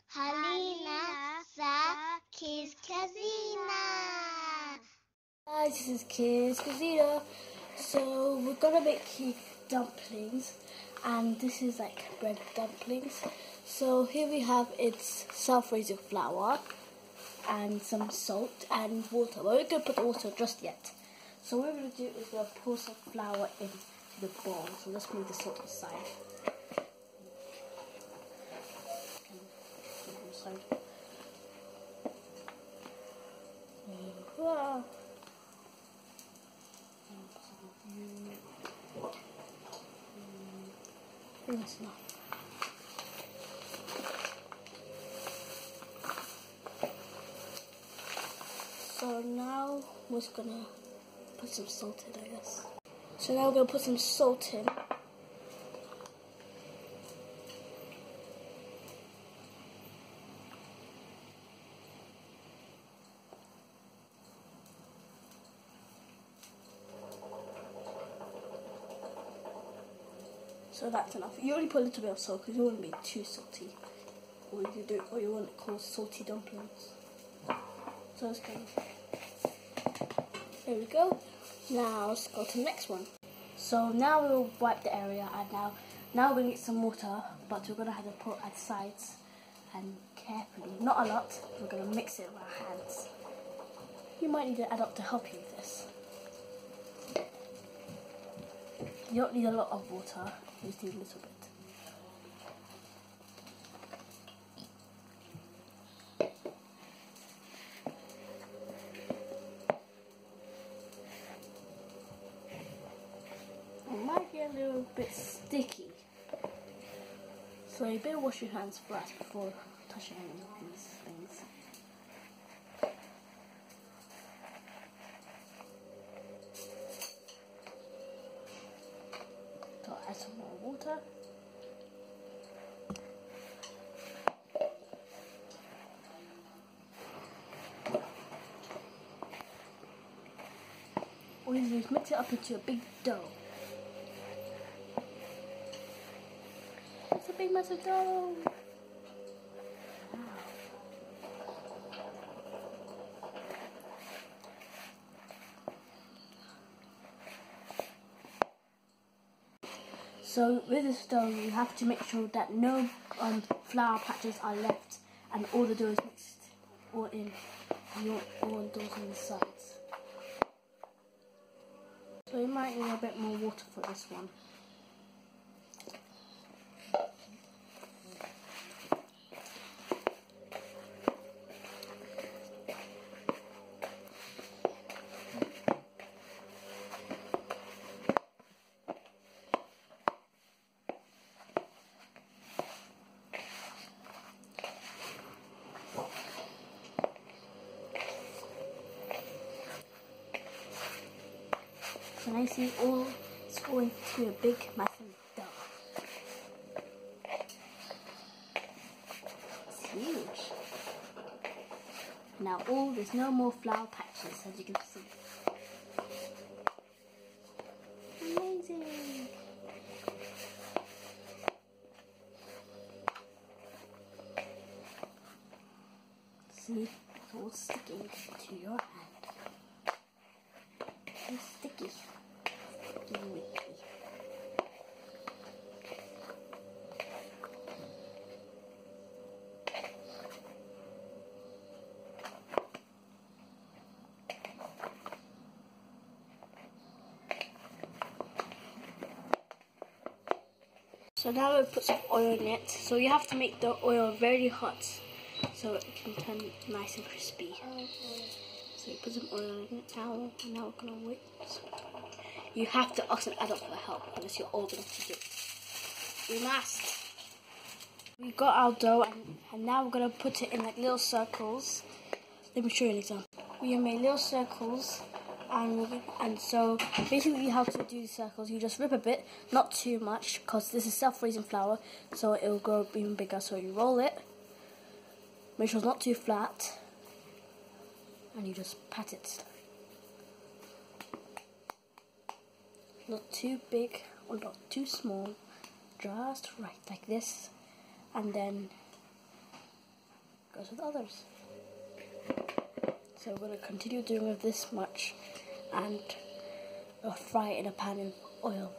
Halina sa kidskusina. Guys, this is kidskusina. So we're gonna make dumplings, and this is like bread dumplings. So here we have its self-raising flour and some salt and water. We're not gonna put the water just yet. So what we're gonna do is we're gonna pour some flour into the bowl. So let's move the salt aside. Wow. That's enough. So now we're just gonna put some salt in, I guess. So now we're gonna put some salt in. So that's enough. You only put a little bit of salt because you wouldn't be too salty. Or you want it called salty dumplings. So let's go. There we go. Now let's go to the next one. So now we'll wipe the area, and now we're gonna get some water, but we're gonna have to put at sides and carefully, not a lot. We're gonna mix it with our hands. You might need an adult to help you with this. You don't need a lot of water, you just need a little bit. It might get a little bit sticky, so you better wash your hands first before touching any of these things. So I'll add some more water. All you do is mix it up into a big dough. It's a big massive dough. Wow. So with this dough, you have to make sure that no flour patches are left, and all the dough is mixed all in, and you want all those on the sides. So you might need a bit more water for this one. And I see it's all into a big massive dough. It's huge. Now there's no more flour patches, as you can see. Amazing! See, it's all sticking to your hand. It's sticky. So now we'll put some oil in it. So you have to make the oil very hot so it can turn nice and crispy. So you put some oil in it now, and now we're gonna wait. You have to ask an adult for help unless you're old enough to do it. You must. We got our dough, and now we're gonna put it in like little circles. Let me show you an example. We made little circles, and so basically how to do the circles, you just rip a bit, not too much, because this is self-raising flour, so it will grow even bigger. So you roll it, make sure it's not too flat, and you just pat it. Not too big or not too small, just right, like this, and then goes with others. So we're going to continue doing with this much and we'll fry it in a pan in oil.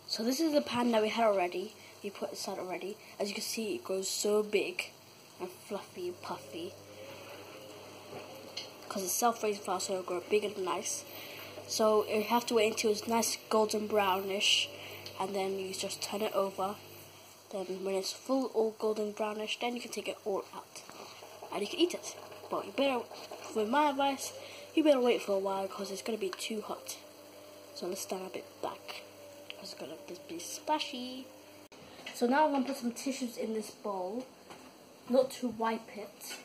So this is the pan that we had already. We put it aside already. As you can see, it grows so big and fluffy and puffy. Because it's self-raising flour, so it'll grow big and nice. So you have to wait until it's nice golden brownish, and then you just turn it over. Then when it's full or golden brownish, then you can take it all out and you can eat it. But you better, with my advice, you better wait for a while because it's going to be too hot. So let's stand a bit back because it's going to be splashy. So now I'm going to put some tissues in this bowl, not to wipe it.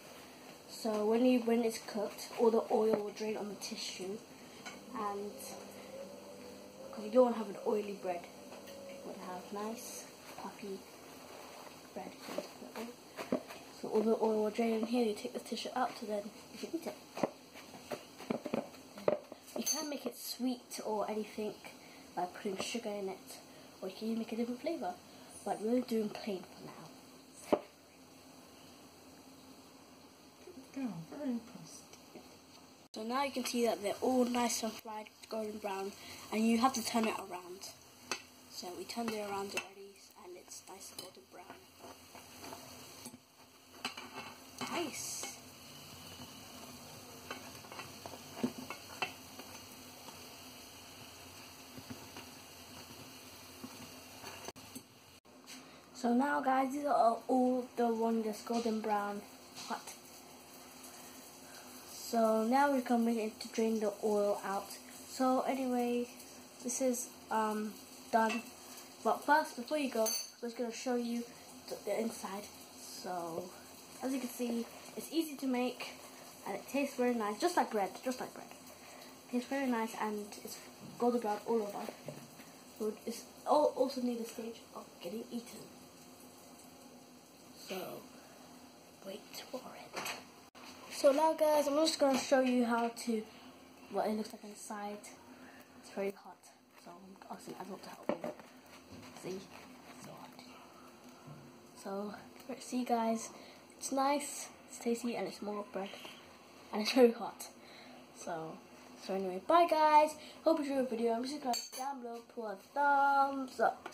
So when it's cooked, all the oil will drain on the tissue, and because you don't want to have an oily bread, you want to have nice puffy bread. So all the oil will drain in here. You take the tissue out, so then you can eat it. You can make it sweet or anything by putting sugar in it, or you can make a different flavour. But we're doing plain for now. So now you can see that they're all nice and fried, golden brown, and you have to turn it around. So we turned it around already, and it's nice and golden brown. Nice. So now guys, these are all the one that's golden brown hot. So now we're coming to drain the oil out. So anyway, this is done. But first, before you go, I'm just gonna show you the inside. So as you can see, it's easy to make and it tastes very nice, just like bread, It tastes very nice and it's golden brown all over. So it's also near the stage of getting eaten. So wait for it. So now guys, I'm just going to show you what it looks like inside. It's very hot, so I'm asking Adult to help me. See? It's so hot. So, see guys, it's nice, it's tasty, and it's more bread. And it's very hot. So anyway, bye guys. Hope you enjoyed the video. I'm just going to down below, put a thumbs up.